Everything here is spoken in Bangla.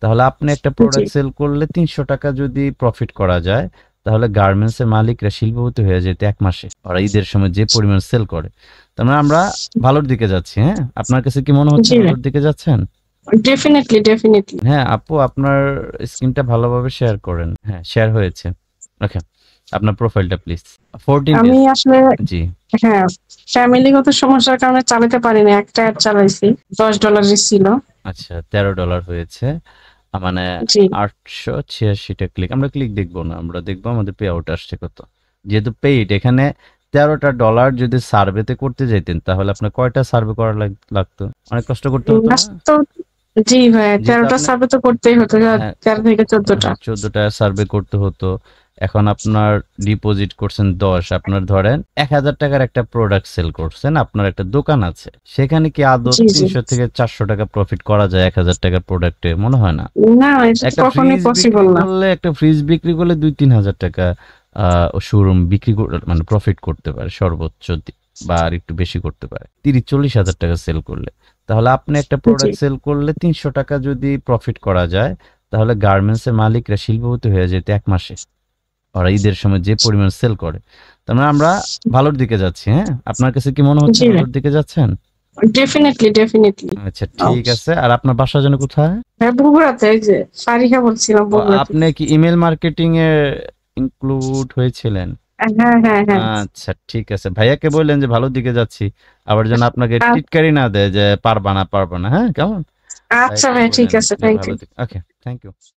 তাহলে আপনি একটা জি। প্রোডাক্ট সেল করলে ৩০০ টাকা যদি প্রফিট করা যায়, তাহলে গার্মেন্টসের মালিকরা শিল্পপতি হয়ে যেত ১ মাসে। ওরা ঈদের সময় যে পরিমাণ সেল করে। তার মানে আমরা ভালোর দিকে যাচ্ছি, হ্যাঁ? আপনার কাছে কি মনে হচ্ছে জি ভাই। ভালোর দিকে যাচ্ছেন? Definitely, definitely. হ্যাঁ, আপু আপনার স্ক্রিনটা ভালোভাবে শেয়ার করেন। হ্যাঁ, শেয়ার হয়েছে। ওকে। আপনার প্রোফাইলটা প্লিজ। 14 আমি ডেজ। আসলে জি। হ্যাঁ, ফ্যামিলিগত সমস্যার কারণে চালাতে পারিনি। একটা অ্যাড চালাইছি। $10 ছিল। আচ্ছা $13 হয়েছে। মানে জি। ৮৮৬ টা ক্লিক। আমরা ক্লিক দেখব না। আমরা দেখব আমাদের পে আউট আসছে কত। যেহেতু পেইড এখানে $13 যদি সার্ভেতে করতে যাইতেন তাহলে আপনার কয়টা সার্ভে করা লাগতো? অনেক কষ্ট করতে হতো না? লাস্ট তো জি ভাই, যেহেতু 13টা আপনি সার্ভে তো করতেই হতো। হ্যাঁ, 13 থেকে 14টা। হ্যাঁ 14টা সার্ভে করতে হতো। এখন আপনার ডিপোজিট করছেন ১০, আপনার ধরেন ৳১,০০০ একটা প্রোডাক্ট সেল করছেন, আপনার একটা দোকান আছে। সেখানে কি আদৌ জি, জি। ৩০০ থেকে ৳৪০০ প্রফিট করা যায় ৳১,০০০ প্রোডাক্টে? মনে হয় না। না, এটা তো একটা কখনোই ফ্রিজ পসিবল বিক্রি না। করলে একটা ফ্রিজ বিক্রি করলে ২-৩ হাজার টাকা শোরুম বিক্রি মানে প্রফিট করতে পারে সর্বোচ্চ বা আর একটু বেশি করতে পারে ৩০-৪০ হাজার টাকা সেল করলে। তাহলে আপনি একটা জি। প্রোডাক্ট সেল করলে ৩০০ টাকা যদি প্রফিট করা যায়, তাহলে গার্মেন্টসের মালিকরা শিল্পপতি হয়ে যেত ১ মাসে। ওরা ঈদের সময় যে পরিমাণ সেল করে। তার মানে আমরা ভালোর দিকে যাচ্ছি, হ্যাঁ? আপনার কাছে কি মনে হচ্ছে জি ভাই। ভালোর দিকে যাচ্ছেন? Definitely, definitely. আচ্ছা ঠিক আছে। আর আপনার বাসা যেন কোথায়? হ্যাঁ, বগুড়াতে, এই যে ফারিহা বলছিলাম, বগুড়া থেকে। আপনি কি ইমেইল মার্কেটিং এ ইনক্লুড হয়েছিলেন? হ্যাঁ, হ্যাঁ, হ্যাঁ। আচ্ছা ঠিক আছে। ভাইয়াকে বললেন যে ভালোর দিকে যাচ্ছি। আবার যেন আপনাকে টিটকারি না দেয় যে পারবা না, পারবা না। হ্যাঁ? কেমন? আচ্ছা ভাইয়াকে ভাই, ঠিক বললেন আছে। যে থ্যাংক ইউ। ভালো দিকে ওকে, থ্যাংক ইউ।